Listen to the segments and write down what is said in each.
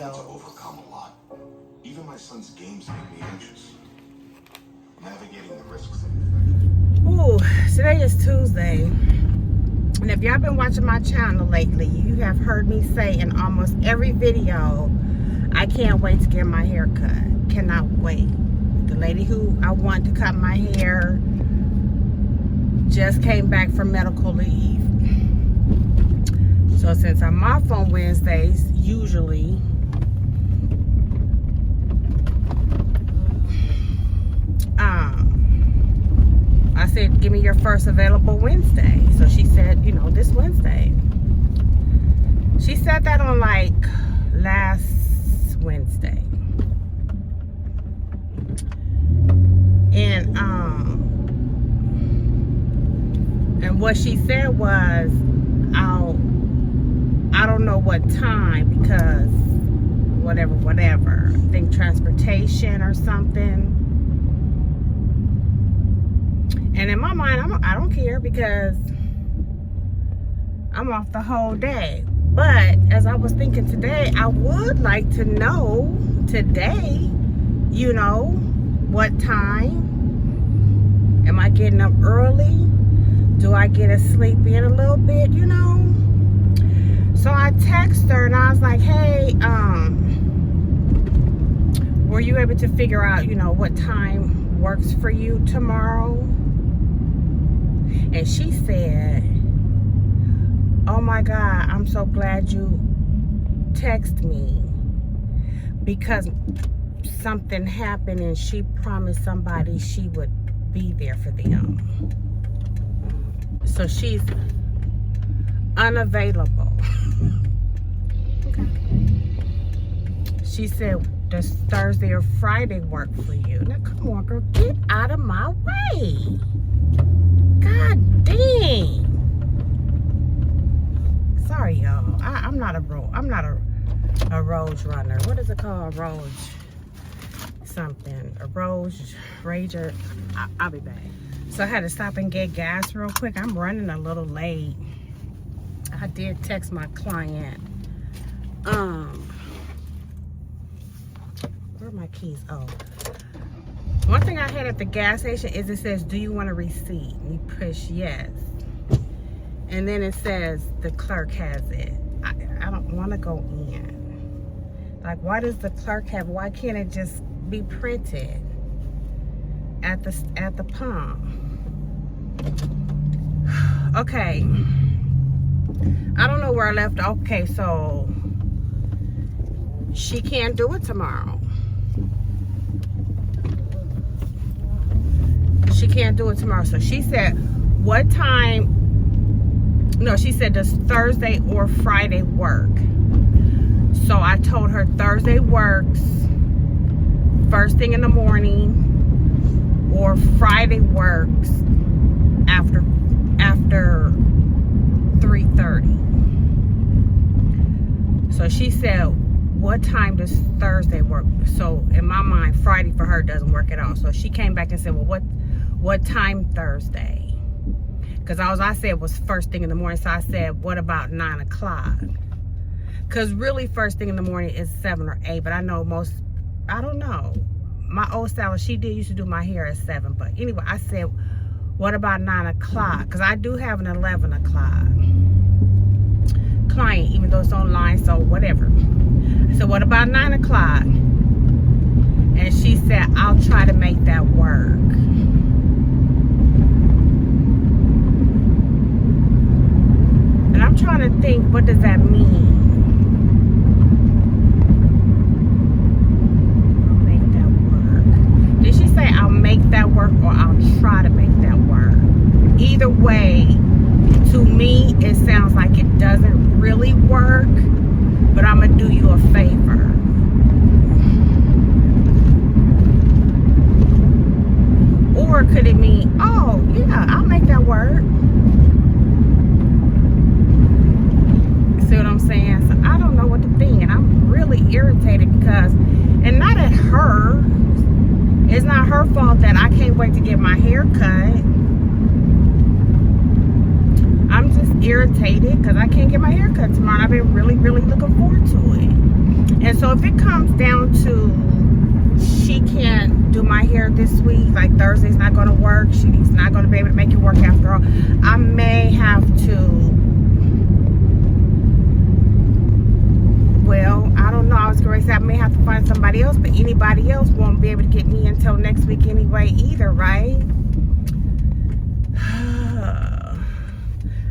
had to overcome a lot. Even my son's games make me anxious. Navigating the risks of infection. Ooh, today is Tuesday. And if y'all been watching my channel lately, you have heard me say in almost every video, I can't wait to get my hair cut. Cannot wait. The lady who I want to cut my hair just came back from medical leave. So since I'm off on Wednesdays, usually, I said, give me your first available Wednesday. So she said, you know, this Wednesday. She said that on like last Wednesday. And what she said was, I don't know what time because whatever. I think transportation or something. And in my mind, I don't care because I'm off the whole day. But as I was thinking today, I would like to know today, you know, what time? Am I getting up early? Do I get to sleep in a little bit, you know? So I texted her and I was like, hey, were you able to figure out, you know, what time works for you tomorrow? And she said, oh my God, I'm so glad you texted me because something happened and she promised somebody she would be there for them. So she's unavailable. Okay. She said, does Thursday or Friday work for you? Now come on, girl, get out of my way. God dang. Sorry, y'all. I'm not a road runner. What is it called? A road something. A road rager. I'll be back. So I had to stop and get gas real quick. I'm running a little late. I did text my client. Where are my keys? Oh. One thing I had at the gas station is it says, do you want a receipt? And you push yes. And then it says the clerk has it. I don't want to go in. Like, why does the clerk have, why can't it just be printed at the pump? Okay. I don't know where I left. Okay, so she can't do it tomorrow. She can't do it tomorrow. So she said, what time? No, she said, does Thursday or Friday work? So I told her Thursday works first thing in the morning, or Friday works after 3:30. So she said, what time does Thursday work? So in my mind, Friday for her doesn't work at all. So she came back and said, well, what time Thursday? Because all I said was first thing in the morning. So I said, what about 9 o'clock? Because really first thing in the morning is 7 or 8. But I know most, I don't know. My old stylist, she used to do my hair at 7. But anyway, I said, what about 9 o'clock? Because I do have an 11 o'clock client, even though it's online, so whatever. So what about 9 o'clock? And she said, I'll try to make that work. And I'm trying to think, what does that mean? I'll make that work. Did she say I'll make that work or I'll try to make that work? Either way, to me, it sounds like it doesn't really work, but I'm going to do you a favor. Or could it mean, oh, yeah, I'll make that work? See what I'm saying? So I don't know what to think, and I'm really irritated because, and not at her, it's not her fault that I can't wait to get my hair cut. I'm just irritated because I can't get my hair cut tomorrow. I've been really, really looking forward to it. And so if it comes down to she can't do my hair this week, like Thursday's not going to work, she's not going to be able to make it work after all, I may have to, well, I don't know, I was going to say I may have to find somebody else, but anybody else won't be able to get me until next week anyway either, right?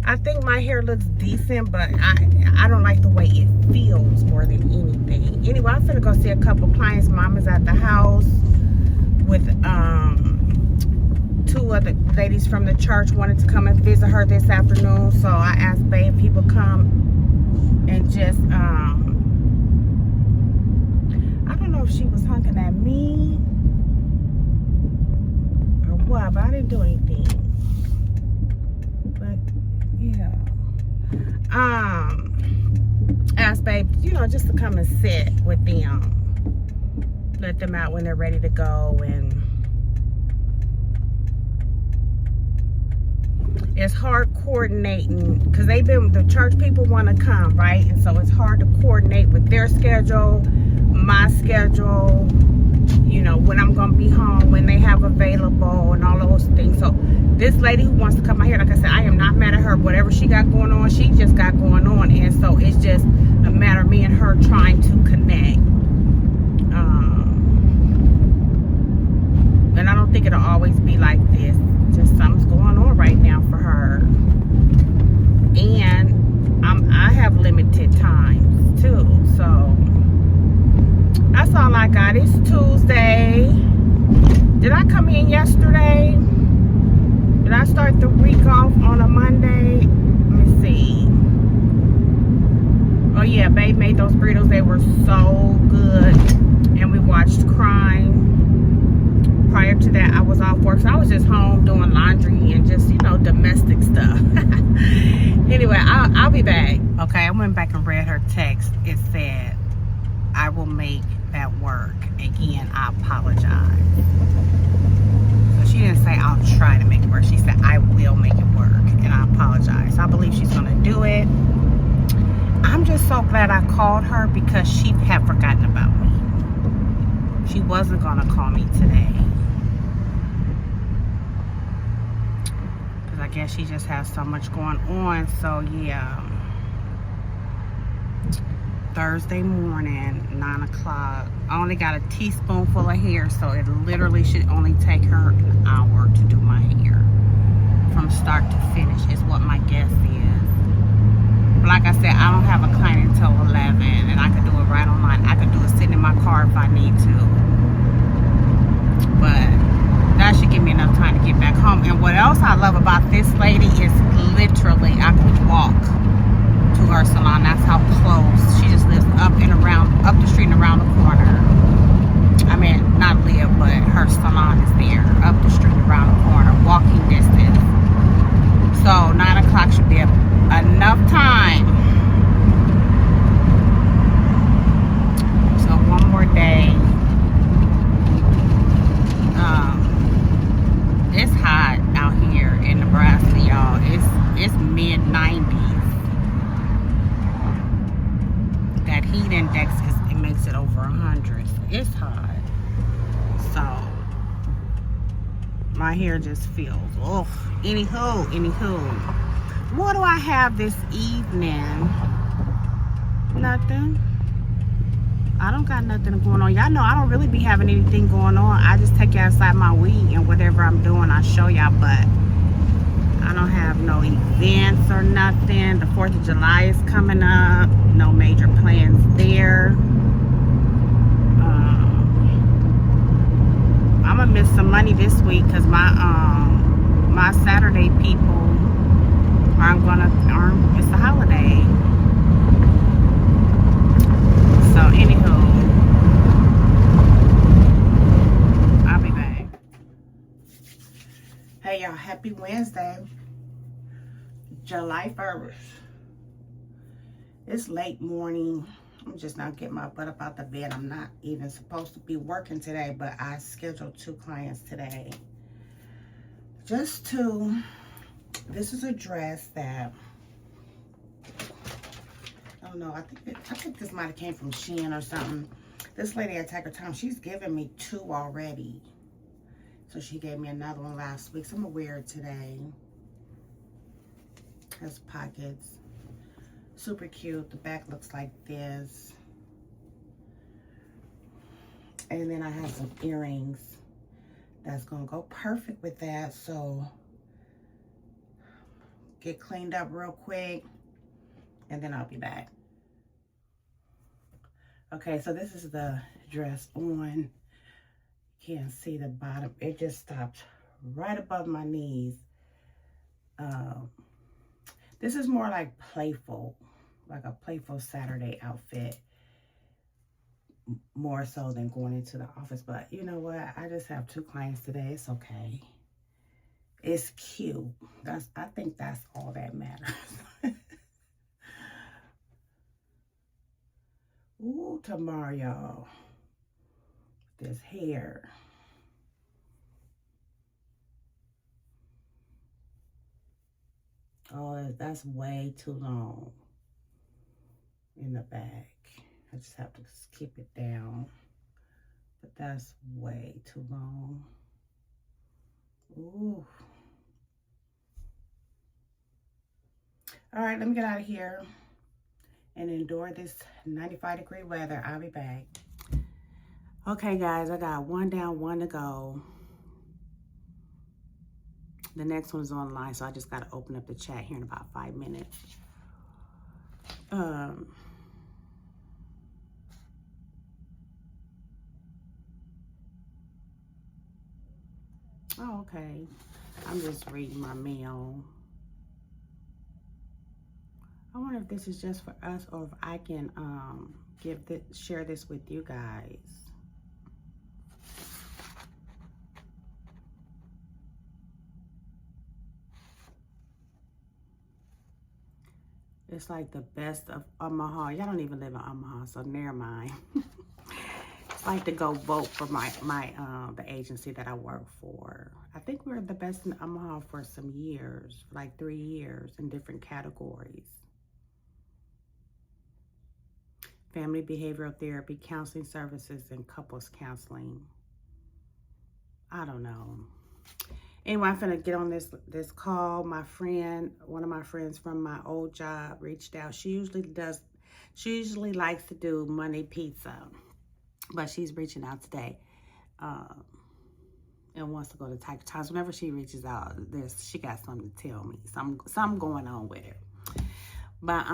I think my hair looks decent, but I don't like the way it feels more than anything. Anyway, I'm finna go see a couple clients. Mama's at the house with 2 other ladies from the church wanted to come and visit her this afternoon. So I asked Babe if he would come and just, I don't know if she was honking at me or what, but I didn't do anything. Yeah. Ask Babe, you know, just to come and sit with them. Let them out when they're ready to go. And it's hard coordinating because the church people want to come, right? And so it's hard to coordinate with their schedule, my schedule, you know, when I'm going to be home, when they have available and all those things. So this lady who wants to cut my hair, like I said, I am not mad at her. Whatever she got going on, she just got going on. And so it's just a matter of me and her trying to connect. And I don't think it'll always be like this. Just something's going on right now for her. And I have limited time too. So that's all I got. It's Tuesday. Did I come in yesterday? Did I start the week off on a Monday? Let me see. Oh yeah, Babe made those burritos. They were so good. And we watched Crime. Prior to that, I was off work. So I was just home doing laundry and just, you know, domestic stuff. Anyway, I'll be back. Okay, I went back and read her text. It said, I will make that work. Again, I apologize. So she didn't say I'll try to make it work. She said I will make it work, and I apologize. I believe she's gonna do it. I'm just so glad I called her because she had forgotten about me. She wasn't gonna call me today because I guess she just has so much going on. So yeah, Thursday morning, 9 o'clock. I only got a teaspoonful of hair, so it literally should only take her an hour to do my hair from start to finish is what my guess is. But like I said, I don't have a client until 11, and I could do it right online. I could do it sitting in my car if I need to. But that should give me enough time to get back home. And what else I love about this lady is literally I could walk to her salon. That's how close. She just lives up the street and around the corner. I mean, not live, but her salon is there, up the street and around the corner, walking distance. So 9 o'clock should be enough time. So one more day. It's hot out here in Nebraska, y'all. It's mid-90s. That heat index it makes it over 100. It's hot. So my hair just feels anywho. What do I have this evening? Nothing. I don't got nothing going on. Y'all know I don't really be having anything going on. I just take you outside my week, and whatever I'm doing, I show y'all. But I don't have no events or nothing. The 4th of July is coming up. No major plans there. I'm gonna miss some money this week because my Saturday people aren't gonna earn. It's a holiday. So anywho, I'll be back. Hey y'all, happy Wednesday, July 1st. It's late morning. I'm just not getting my butt up out the bed. I'm not even supposed to be working today, but I scheduled 2 clients today just to This is a dress that, I don't know, I think this might have came from Shein or something. This lady at Take Her Time, she's given me 2 already. So she gave me another one last week. So I'm gonna wear it today. Has pockets. Super cute. The back looks like this. And then I have some earrings that's gonna go perfect with that. So get cleaned up real quick and then I'll be back. Okay, so this is the dress on. Can't see the bottom. It just stopped right above my knees. This is more like playful, like a playful Saturday outfit, more so than going into the office. But you know what? I just have 2 clients today. It's okay. It's cute. I think that's all that matters. Ooh, tomorrow, y'all. This hair. Oh, that's way too long in the back. I just have to keep it down. But that's way too long. Ooh. All right, let me get out of here and endure this 95-degree weather. I'll be back. Okay, guys, I got 1 down, 1 to go. The next one's online, so I just got to open up the chat here in about 5 minutes. Oh, okay. I'm just reading my mail. I wonder if this is just for us or if I can share this with you guys. It's like the best of Omaha. Y'all don't even live in Omaha, so never mind. It's like to go vote for the agency that I work for. I think we're the best in Omaha for some years, like 3 years in different categories. Family behavioral therapy, counseling services, and couples counseling. I don't know. Anyway, I'm finna get on this call. My friend, one of my friends from my old job reached out. She usually likes to do Monday pizza, but she's reaching out today and wants to go to Take Her Time. Whenever she reaches out, she got something to tell me, something going on with her. But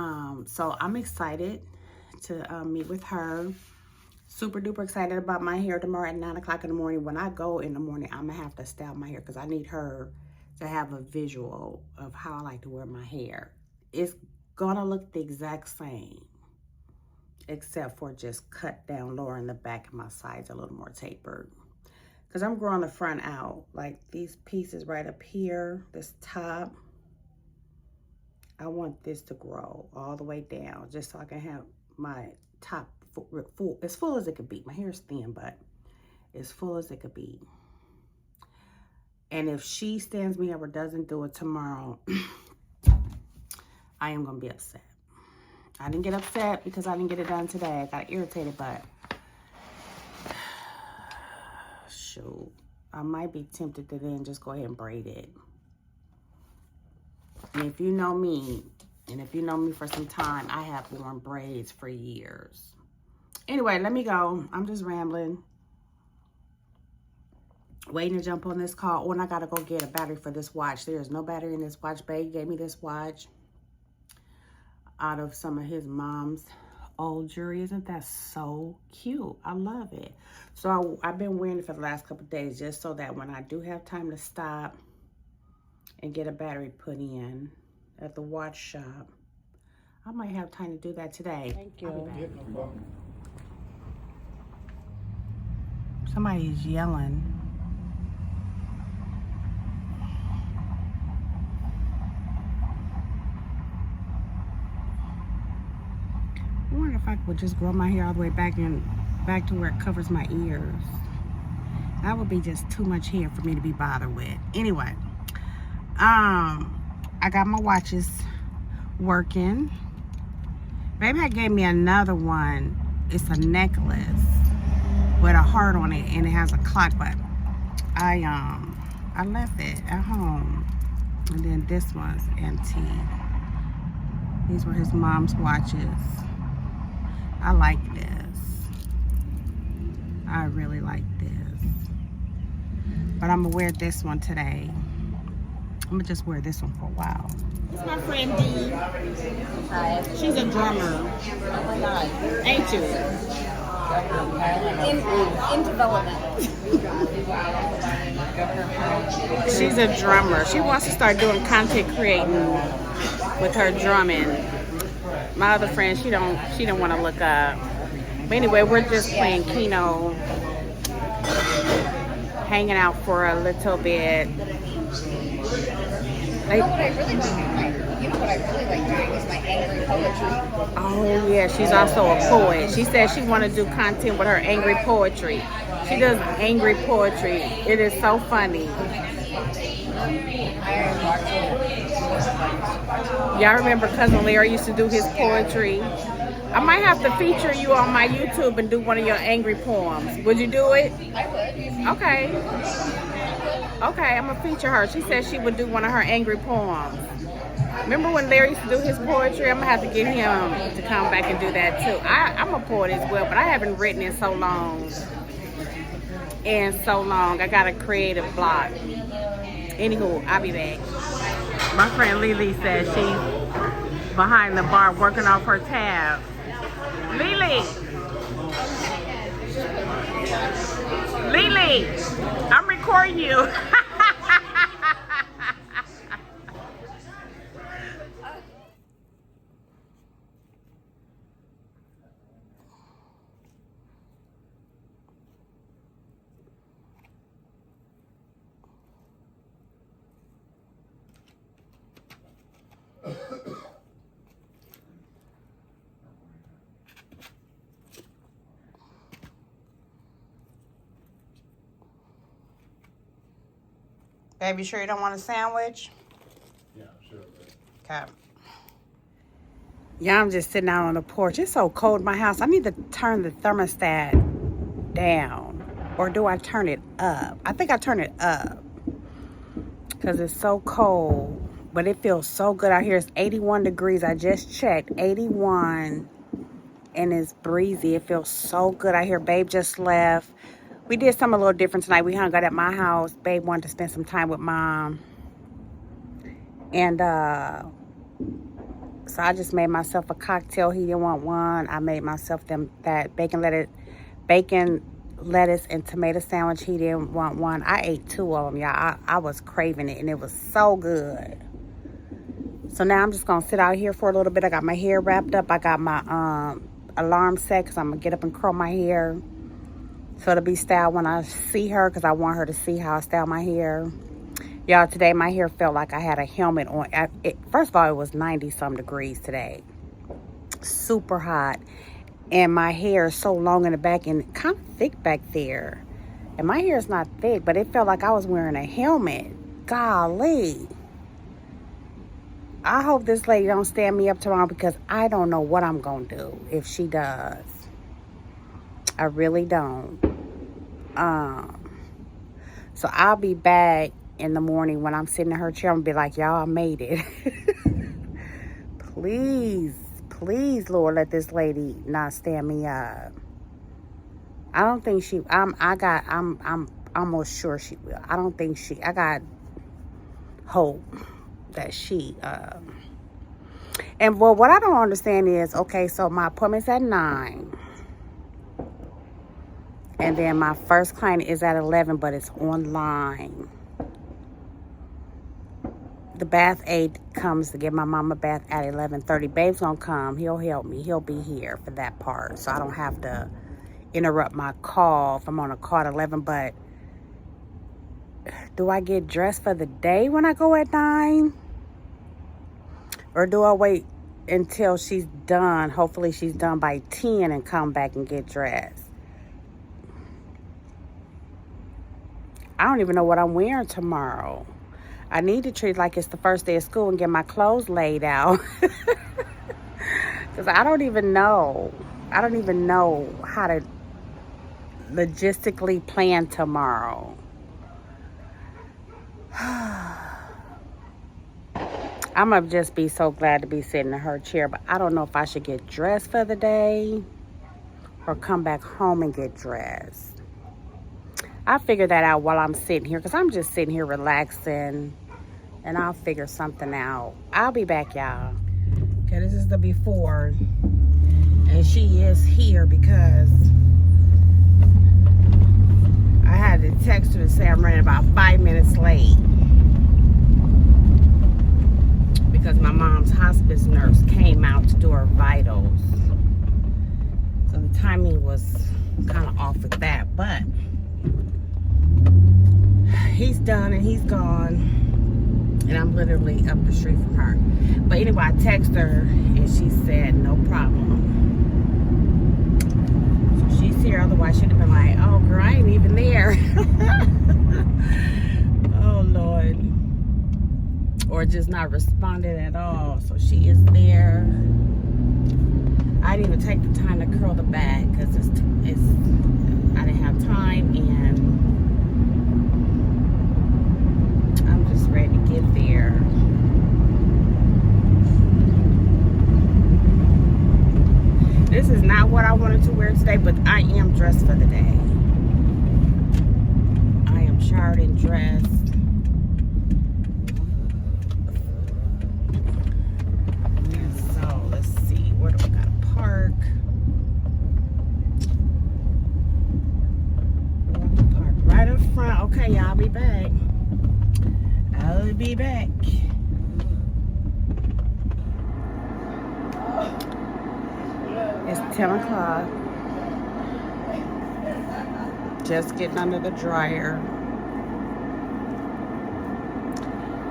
so I'm excited to meet with her. Super duper excited about my hair tomorrow at 9 o'clock in the morning. When I go in the morning, I'm gonna have to style my hair because I need her to have a visual of how I like to wear my hair. It's gonna look the exact same, except for just cut down lower in the back and my sides a little more tapered. Because I'm growing the front out. Like these pieces right up here, this top, I want this to grow all the way down just so I can have my top full, as full as it could be. My hair's thin, but as full as it could be. And if she stands me up or doesn't do it tomorrow, I am gonna be upset. I didn't get upset because I didn't get it done today. I got irritated, but shoot, I might be tempted to then just go ahead and braid it. And if you know me, and if you know me for some time, I have worn braids for years. Anyway, let me go. I'm just rambling. Waiting to jump on this call. Oh, and I gotta go get a battery for this watch. There's no battery in this watch. Babe gave me this watch out of some of his mom's old jewelry. Isn't that so cute? I love it. So I've been wearing it for the last couple of days just so that when I do have time to stop and get a battery put in at the watch shop, I might have time to do that today. Thank you. Yep, no problem. Somebody's yelling. I wonder if I could just grow my hair all the way back to where it covers my ears. That would be just too much hair for me to be bothered with. Anyway, I got my watches working. Baby had gave me another one. It's a necklace with a heart on it, and it has a clock, but I left it at home. And then this one's antique. These were his mom's watches. I like this. I really like this. But I'm gonna wear this one today. I'm gonna just wear this one for a while. This is my friend Dee. Hi. She's a drummer. Oh my God. Ain't you? In development. She's a drummer. She wants to start doing content creating with her drumming. My other friend, she don't want to look up. But anyway, we're just playing Keno, hanging out for a little bit. You know what I really like doing is my angry poetry. Oh yeah, she's also a poet. She said she want to do content with her angry poetry. She does angry poetry. It is so funny. Y'all remember Cousin Larry used to do his poetry? I might have to feature you on my YouTube and do one of your angry poems. Would you do it? I would. Okay. Okay, I'm gonna feature her. She said she would do one of her angry poems. Remember when Larry used to do his poetry? I'm gonna have to get him to come back and do that too. I'm a poet as well, but I haven't written in so long. I got a creative block. Anywho, I'll be back. My friend Lily says she's behind the bar working off her tab. Lily! Lily! I'm recording you. Babe, you sure you don't want a sandwich? Yeah, sure. Okay. Yeah, I'm just sitting out on the porch. It's so cold in my house. I need to turn the thermostat down. Or do I turn it up? I think I turn it up. Because it's so cold. But it feels so good out here. It's 81 degrees. I just checked. 81. And it's breezy. It feels so good out here. Babe just left. We did something a little different tonight. We hung out at my house. Babe wanted to spend some time with Mom. And so I just made myself a cocktail. He didn't want one. I made myself that bacon, lettuce, and tomato sandwich. He didn't want one. I ate 2 of them, y'all. I was craving it, and it was so good. So now I'm just going to sit out here for a little bit. I got my hair wrapped up. I got my alarm set because I'm going to get up and curl my hair. So it'll be styled when I see her because I want her to see how I style my hair. Y'all, today my hair felt like I had a helmet on. First of all, it was 90-some degrees today. Super hot. And my hair is so long in the back and kind of thick back there. And my hair is not thick, but it felt like I was wearing a helmet. Golly. I hope this lady don't stand me up tomorrow because I don't know what I'm going to do if she does. I really don't. So I'll be back in the morning when I'm sitting in her chair. I'm going to be like, y'all, I made it. Please, Lord, let this lady not stand me up. I don't think she, I'm almost sure she will. I don't think I got hope that she, and well, what I don't understand is, okay, so my appointment's at 9. And then my first client is at 11, but it's online. The bath aide comes to give my mom a bath at 11:30. Babe's gonna come. He'll help me. He'll be here for that part. So I don't have to interrupt my call if I'm on a call at 11. But do I get dressed for the day when I go at 9? Or do I wait until she's done? Hopefully she's done by 10 and come back and get dressed. I don't even know what I'm wearing tomorrow. I need to treat like it's the first day of school and get my clothes laid out. Because I don't even know how to logistically plan tomorrow. I'm going to just be so glad to be sitting in her chair, but I don't know if I should get dressed for the day or come back home and get dressed. I'll figure that out while I'm sitting here, because I'm just sitting here relaxing, and I'll figure something out. I'll be back, y'all. Okay, this is the before, and she is here because I had to text her to say I'm running about 5 minutes late because my mom's hospice nurse came out to do her vitals. So the timing was kind of off with that, but he's done and he's gone, and I'm literally up the street from her. But anyway, I texted her and she said no problem. So she's here, otherwise she'd have been like, oh girl, I ain't even there. Oh Lord. Or just not responded at all. So she is there. I didn't even take the time to curl the bag because it's I didn't have time, and I'm just ready to get there. This is not what I wanted to wear today, but I am dressed for the day. I am showered and dressed. So let's see, where do we gotta park? Park right up front. Okay, y'all, I'll be back. I'll be back. It's 10 o'clock. Just getting under the dryer.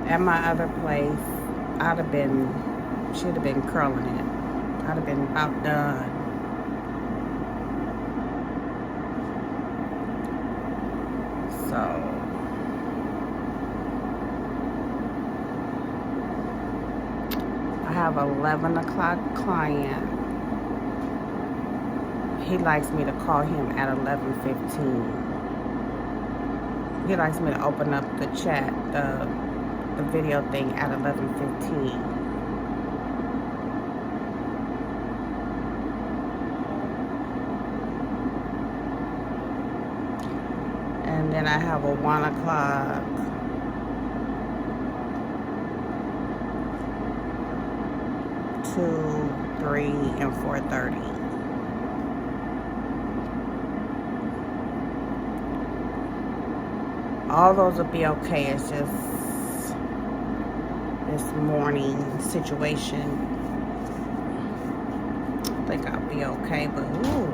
At my other place, should have been curling it. I'd have been about done. So I have 11 o'clock client. He likes me to call him at 11:15. He likes me to open up the chat, the video thing at 11:15. And then I have a 1 o'clock. 2, 3, and 4:30. All those will be okay. It's just this morning situation. I think I'll be okay, but ooh.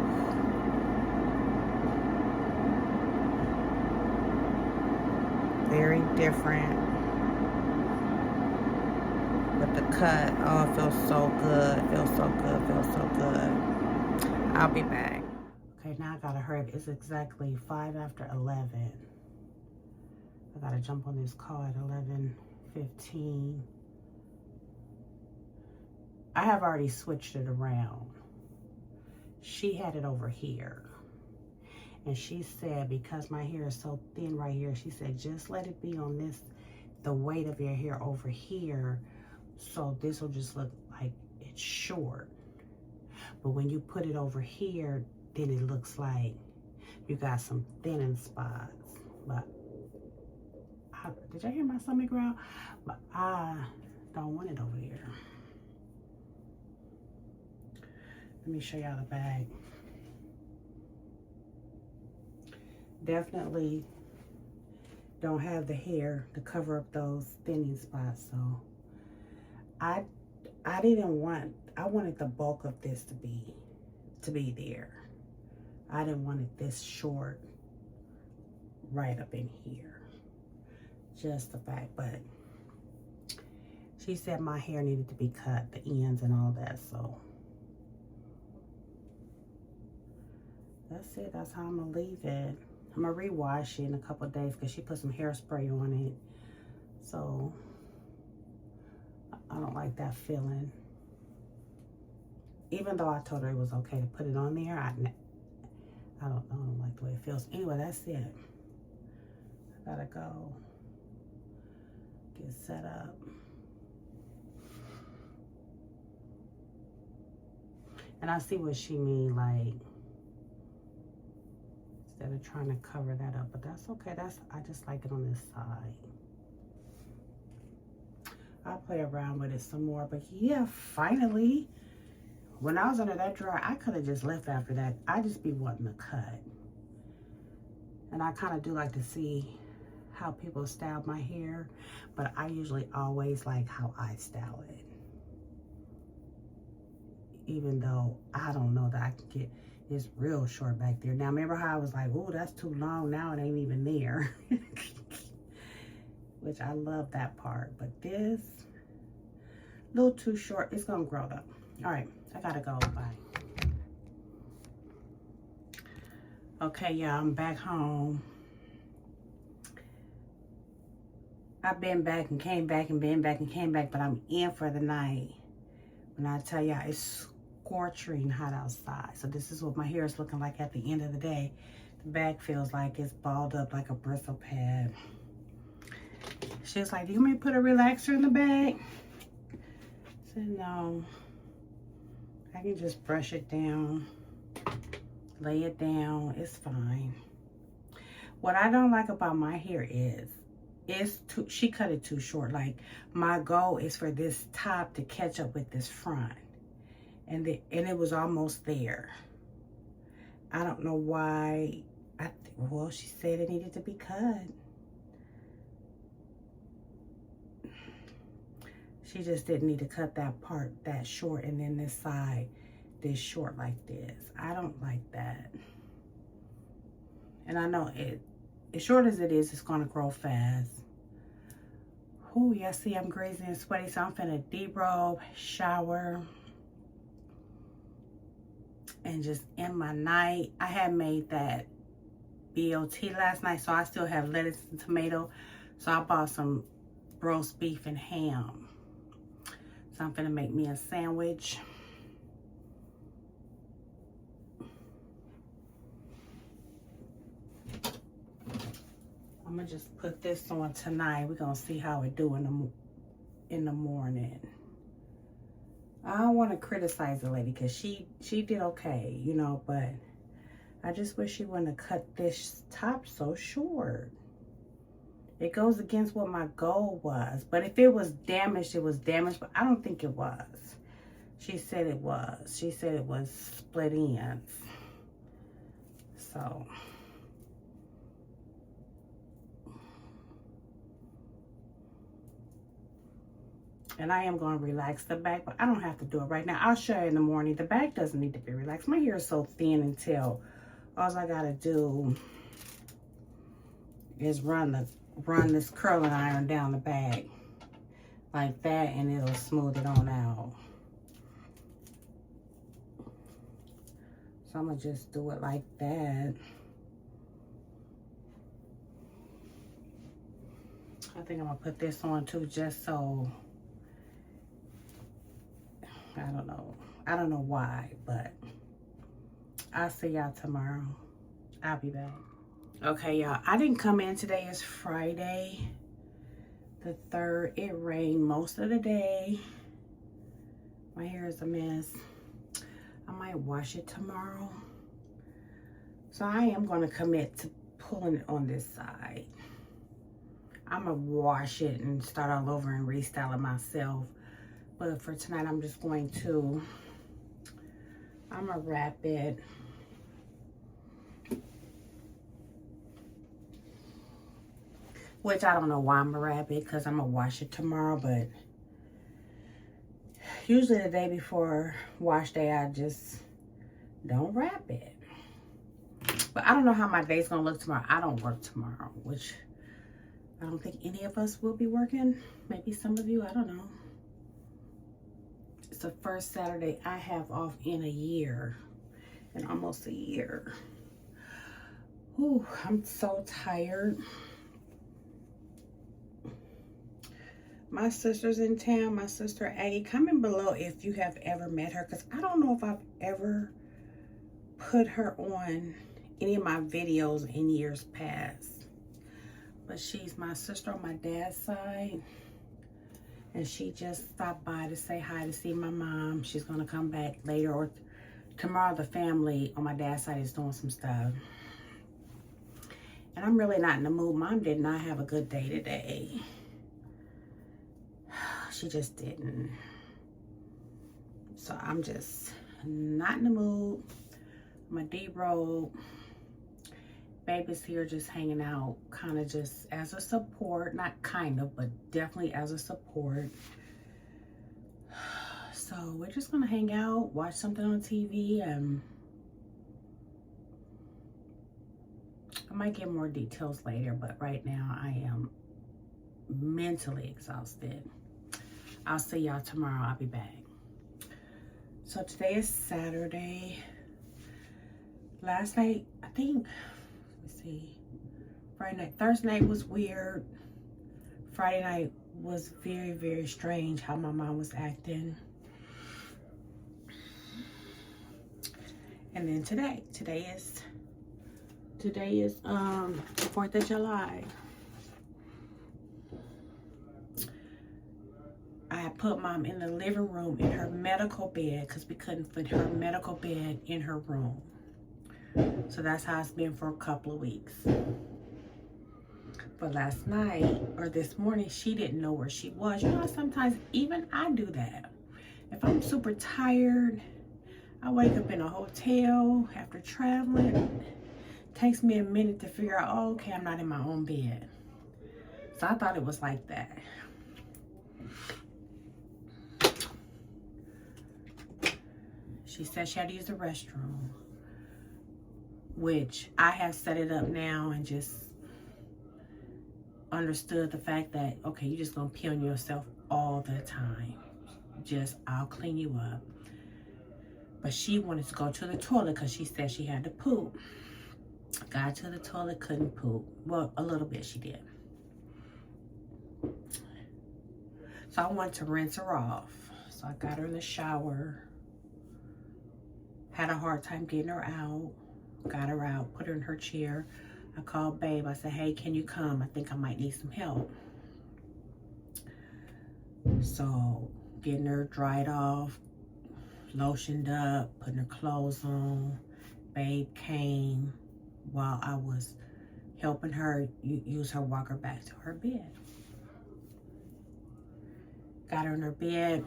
Very different. With the cut, oh, it feels so good. Feels so good. Feels so good. I'll be back. Okay, now I gotta hurry up. It's exactly 5 after 11. I gotta jump on this call at 11:15. I have already switched it around. She had it over here. And she said, because my hair is so thin right here, she said, just let it be on this, the weight of your hair over here. So this will just look like it's short. But when you put it over here, then it looks like you got some thinning spots. But did y'all hear my stomach growl? But I don't want it over here. Let me show y'all the bag. Definitely don't have the hair to cover up those thinning spots, so I wanted the bulk of this to be there. I didn't want it this short right up in here. Just the fact, but she said my hair needed to be cut, the ends and all that, so that's it. That's how I'm gonna leave it. I'm gonna rewash it in a couple of days because she put some hairspray on it. So I don't like that feeling. Even though I told her it was okay to put it on there, I don't like the way it feels. Anyway, that's it. I gotta go get set up. And I see what she mean, like, instead of trying to cover that up, but that's okay. I just like it on this side. I'll play around with it some more, but yeah, finally, when I was under that dryer, I could have just left after that. I just be wanting to cut. And I kind of do like to see how people style my hair, but I usually always like how I style it. Even though I don't know that I can get this real short back there. Now, remember how I was like, oh, that's too long. Now it ain't even there. Which I love that part. But this, a little too short. It's going to grow though. All right, I got to go. Bye. Okay, y'all, I'm back home. I've been back and came back and been back and came back, but I'm in for the night. When I tell y'all, it's scorching hot outside. So this is what my hair is looking like at the end of the day. The back feels like it's balled up like a bristle pad. She was like, do you want me to put a relaxer in the bag? I said, no. I can just brush it down, lay it down. It's fine. What I don't like about my hair is, she cut it too short. Like, my goal is for this top to catch up with this front. And it was almost there. I don't know why. Well, she said it needed to be cut. She just didn't need to cut that part that short, and then this side this short like this. I don't like that. And I know as short as it is, it's gonna grow fast. Oh, yeah, see, I'm greasy and sweaty, so I'm finna derobe, shower, and just end my night. I had made that BLT last night, so I still have lettuce and tomato. So I bought some roast beef and ham. So I'm finna make me a sandwich. I'm gonna just put this on tonight. We're gonna see how it do in the morning. I don't want to criticize the lady because she did okay, you know, but I just wish she wouldn't have cut this top so short. It goes against what my goal was. But if it was damaged, it was damaged, but I don't think it was. She said it was. She said it was split ends. So and I am going to relax the back, but I don't have to do it right now. I'll show you in the morning. The back doesn't need to be relaxed. My hair is so thin until all I got to do is run this curling iron down the back like that, and it'll smooth it on out. So I'm going to just do it like that. I think I'm going to put this on too, just so... I don't know why, but I'll see y'all tomorrow. I'll be back. Okay, y'all, I didn't come in today. It's Friday the 3rd. It rained most of the day. My hair is a mess. I might wash it tomorrow. So I am going to commit to pulling it on this side. I'm going to wash it and start all over and restyle it myself. But for tonight, I'm just going to, I'm going to wrap it. Which I don't know why I'm going to wrap it, because I'm going to wash it tomorrow. But usually the day before wash day, I just don't wrap it. But I don't know how my day's going to look tomorrow. I don't work tomorrow, which I don't think any of us will be working. Maybe some of you, I don't know. It's the first Saturday I have off in a year, in almost a year. Ooh, I'm so tired. My sister's in town. My sister Aggie. Comment below if you have ever met her, because I don't know if I've ever put her on any of my videos in years past. But she's my sister on my dad's side. And she just stopped by to say hi, to see my mom. She's going to come back later, or tomorrow. The family on my dad's side is doing some stuff. And I'm really not in the mood. Mom did not have a good day today. She just didn't. So I'm just not in the mood. My D-robe. Baby's here just hanging out, kind of just as a support. Not kind of, but definitely as a support. So we're just gonna hang out, watch something on TV, and I might get more details later, but right now I am mentally exhausted. I'll see y'all tomorrow. I'll be back. So today is Saturday. Last night, I think, let's see, Friday night, Thursday night was weird. Friday night was very, very strange how my mom was acting. And then today is 4th of July. I had put Mom in the living room in her medical bed because we couldn't fit her medical bed in her room. So that's how it's been for a couple of weeks. But last night or this morning, she didn't know where she was. You know, sometimes even I do that. If I'm super tired, I wake up in a hotel after traveling. It takes me a minute to figure out, oh, okay, I'm not in my own bed. So I thought it was like that. She said she had to use the restroom, which I have set it up now and just understood the fact that, okay, you're just gonna pee on yourself all the time. Just, I'll clean you up. But she wanted to go to the toilet because she said she had to poop. Got to the toilet, couldn't poop. Well, a little bit she did. So I wanted to rinse her off. So I got her in the shower. Had a hard time getting her out. Got her out, put her in her chair. I called Babe. I said, hey, can you come? I think I might need some help. So getting her dried off, lotioned up, putting her clothes on. Babe came while I was helping her use her walker back to her bed. Got her in her bed,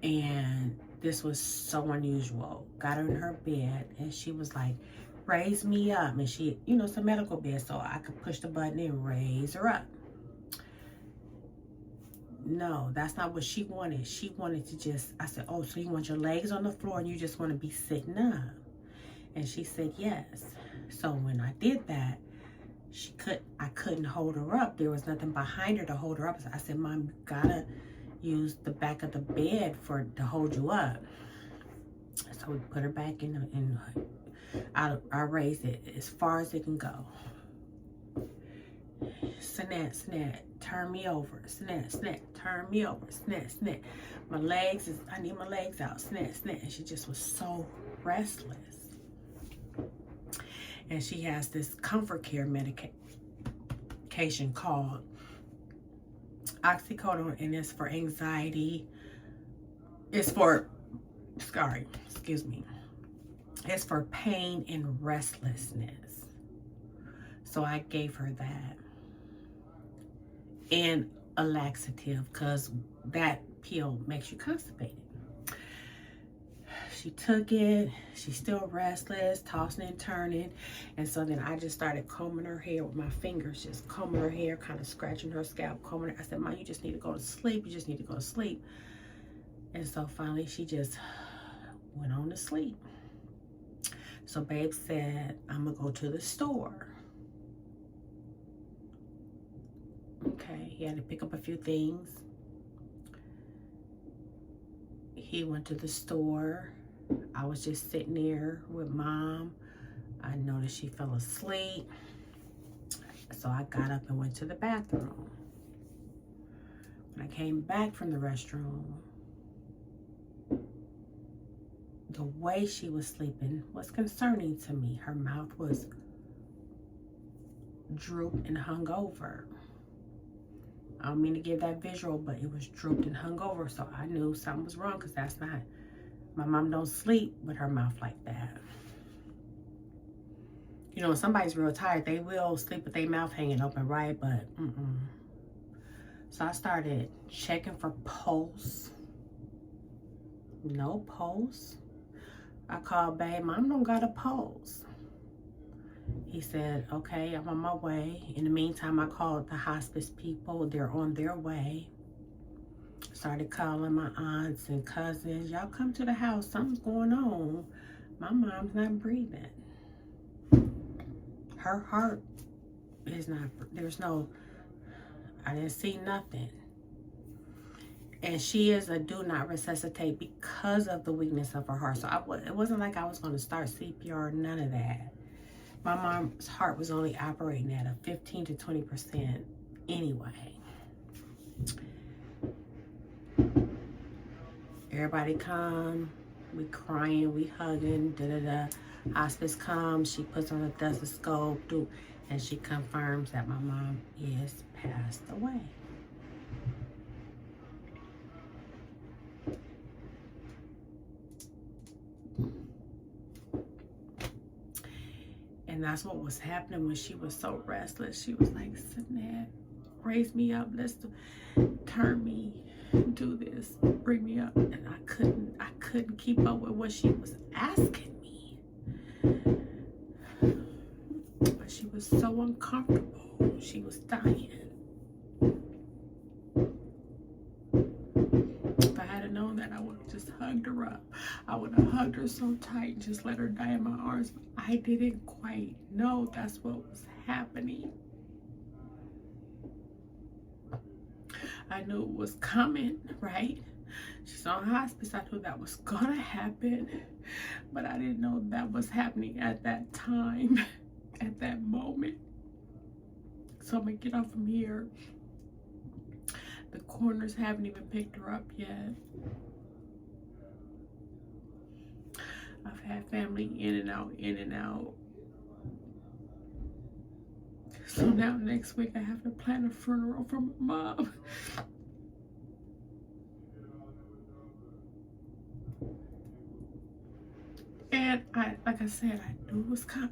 and this was so unusual. Got her in her bed, and she was like, raise me up. And she, you know, it's a medical bed, so I could push the button and raise her up. No, that's not what she wanted. She wanted to just, I said, oh, so you want your legs on the floor and you just want to be sitting up? And she said, yes. So when I did that, I couldn't hold her up. There was nothing behind her to hold her up. So I said, Mom, you gotta use the back of the bed to hold you up. So we put her back in I raised it as far as it can go. Snap, snap, turn me over. Snap, snap, turn me over. Snap, snap. I need my legs out. Snap, snap. And she just was so restless. And she has this comfort care medication called oxycodone, and it's for anxiety. It's for, excuse me. It's for pain and restlessness. So I gave her that. And a laxative, because that pill makes you constipated. She took it. She's still restless, tossing and turning. And so then I just started combing her hair with my fingers, just combing her hair, kind of scratching her scalp, combing her. I said, Mom, you just need to go to sleep. You just need to go to sleep. And so finally she just went on to sleep. So Babe said, I'm going to go to the store. Okay, he had to pick up a few things. He went to the store. I was just sitting there with Mom. I noticed she fell asleep. So I got up and went to the bathroom. When I came back from the restroom, the way she was sleeping was concerning to me. Her mouth was drooped and hung over. I don't mean to give that visual, but it was drooped and hung over, so I knew something was wrong, because that's not, my mom don't sleep with her mouth like that. You know, when somebody's real tired, they will sleep with their mouth hanging open, right? But so I started checking for pulse. No pulse. I called babe, mom don't got a pulse. He said, okay, I'm on my way. In the meantime, I called the hospice people. They're on their way. Started calling my aunts and cousins. Y'all come to the house. Something's going on. My mom's not breathing. Her heart is not, there's no, I didn't see nothing. And she is a do not resuscitate because of the weakness of her heart. So it wasn't like I was going to start CPR or none of that. My mom's heart was only operating at a 15 to 20% anyway. Everybody come, we crying, we hugging, da-da-da. Hospice comes, she puts on a stethoscope, and she confirms that my mom is passed away. And that's what was happening when she was so restless. She was like, Sinette, raise me up, let's turn me, do this, bring me up. And I couldn't keep up with what she was asking me. But she was so uncomfortable. She was dying. If I had known that, I would have just hugged her up. I would have hugged her so tight and just let her die in my arms. But I didn't quite know that's what was happening. I knew it was coming, right? She's on hospice. I knew that was gonna happen, but I didn't know that was happening at that time, at that moment. So I'm gonna get off from here. The coroners haven't even picked her up yet. I've had family in and out, in and out. So now next week I have to plan a funeral for my mom. And like I said, I knew it was coming.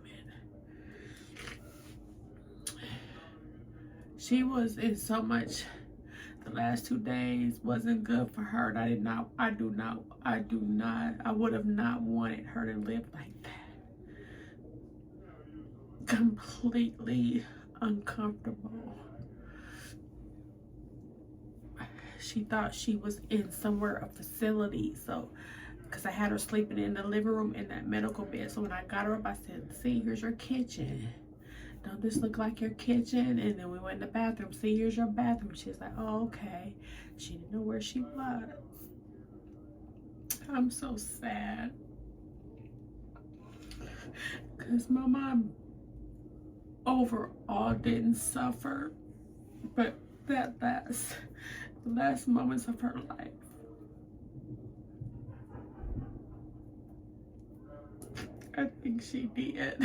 She was in so much, the last 2 days wasn't good for her. And I would have not wanted her to live like that. Completely uncomfortable. She thought she was in somewhere, a facility. So, because I had her sleeping in the living room in that medical bed. So when I got her up, I said, see, here's your kitchen. Don't this look like your kitchen? And then we went in the bathroom. See, here's your bathroom. She's like, oh, okay. She didn't know where she was. I'm so sad. Because my mom overall didn't suffer. But the last moments of her life, I think she did.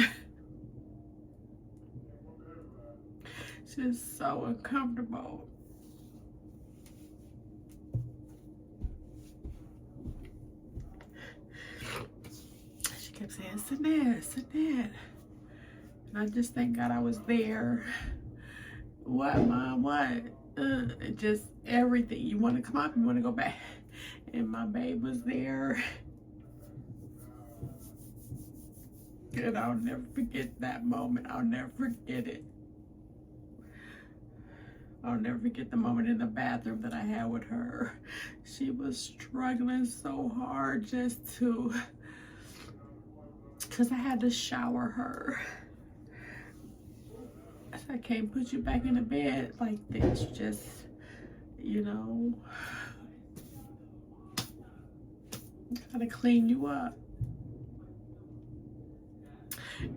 She's so uncomfortable. She kept saying, Sinette, Sinette. And I just thank God I was there. What, Mom, what? Just everything. You want to come up, you want to go back. And my babe was there. And I'll never forget that moment. I'll never forget it. I'll never forget the moment in the bathroom that I had with her. She was struggling so hard just to, because I had to shower her. I can't put you back in the bed like this, just, you know, gotta clean you up.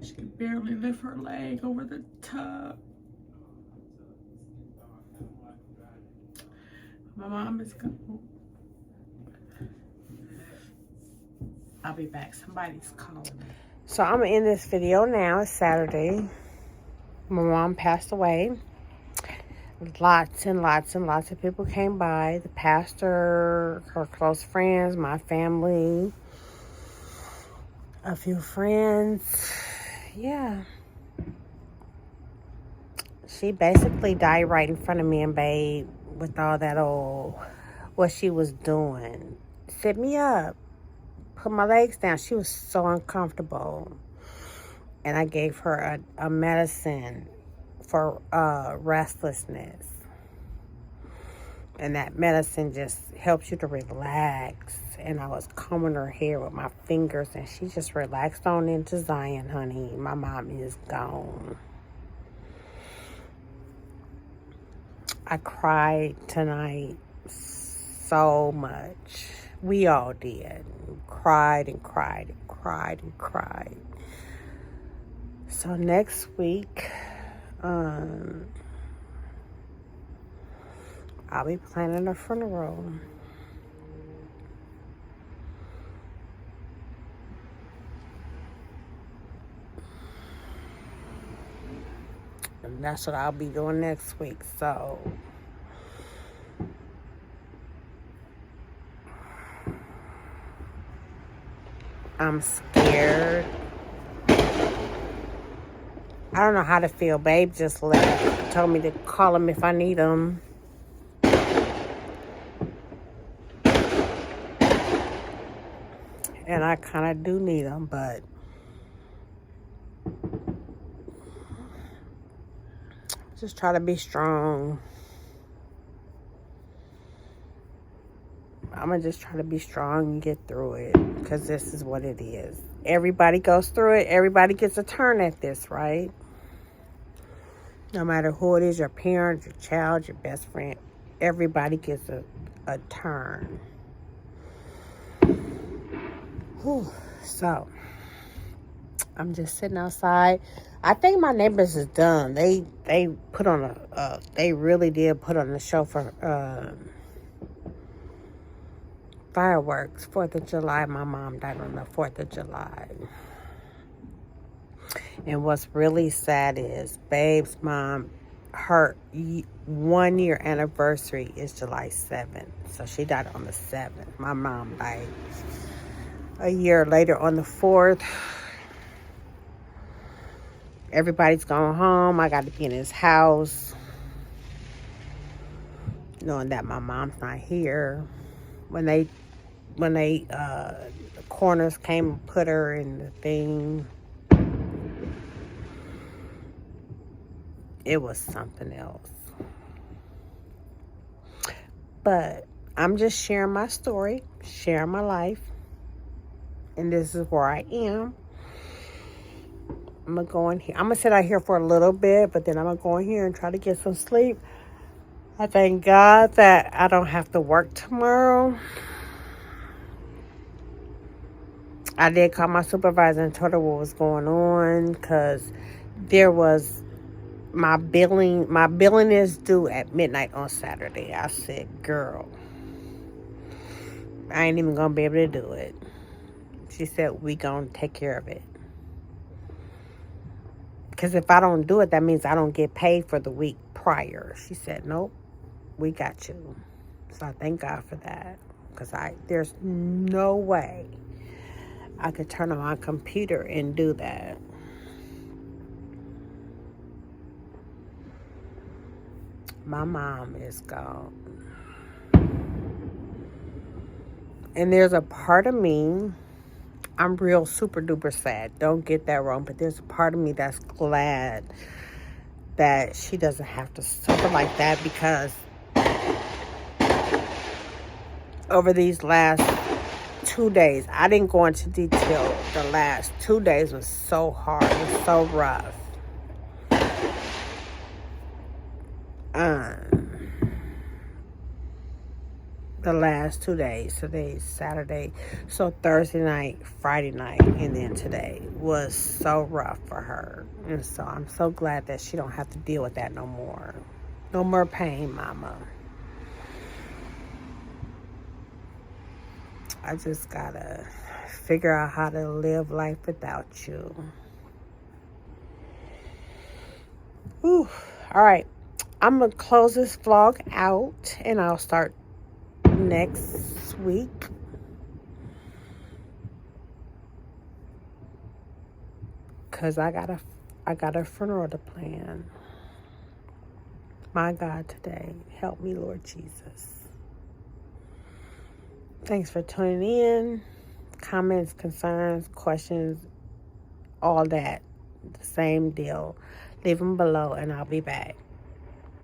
She could barely lift her leg over the tub. My mom is gone. I'll be back. Somebody's calling me. So I'm in this video now. It's Saturday. My mom passed away. Lots and lots and lots of people came by. The pastor, her close friends, my family, a few friends. Yeah. She basically died right in front of me and Babe with all that old, what she was doing. Sit me up. Put my legs down. She was so uncomfortable. And I gave her a medicine for restlessness. And that medicine just helps you to relax. And I was combing her hair with my fingers, and she just relaxed on into Zion, honey. My mom is gone. I cried tonight so much. We all did. Cried and cried and cried and cried. So next week, I'll be planning a funeral. And that's what I'll be doing next week. So I'm scared. I don't know how to feel. Babe just left. Told me to call him if I need him. And I kind of do need him, but just try to be strong. I'm going to just try to be strong and get through it, because this is what it is. Everybody goes through it. Everybody gets a turn at this, right? No matter who it is, your parent, your child, your best friend, everybody gets a turn. Whew. So, I'm just sitting outside. I think my neighbors is done. They put on they really did put on a show for fireworks, 4th of July. My mom died on the 4th of July. And what's really sad is Babe's mom, her 1 year anniversary is July 7th. So she died on the 7th. My mom died a year later on the 4th. Everybody's going home. I got to be in his house, knowing that my mom's not here. When the coroners came and put her in the thing, it was something else. But I'm just sharing my story, sharing my life, and this is where I am. I'm gonna go in here. I'm gonna sit out here for a little bit, but then I'm gonna go in here and try to get some sleep. I thank God that I don't have to work tomorrow. I did call my supervisor and told her what was going on, because there was my billing is due at midnight on Saturday. I said, girl, I ain't even gonna be able to do it. She said, we gonna take care of it. Because if I don't do it, that means I don't get paid for the week prior. She said, nope, we got you. So I thank God for that. Because there's no way I could turn on my computer and do that. My mom is gone. And there's a part of me, I'm real super duper sad. Don't get that wrong. But there's a part of me that's glad that she doesn't have to suffer like that, because over these last 2 days, I didn't go into detail. The last 2 days was so hard and so rough. The last 2 days, today's Saturday, so Thursday night, Friday night, and then today was so rough for her. And so I'm so glad that she don't have to deal with that no more. No more pain, mama. I just gotta figure out how to live life without you. Whew. All right. I'm going to close this vlog out, and I'll start next week. Because I got a funeral to plan. My God, today. Help me, Lord Jesus. Thanks for tuning in. Comments, concerns, questions, all that. The same deal. Leave them below, and I'll be back.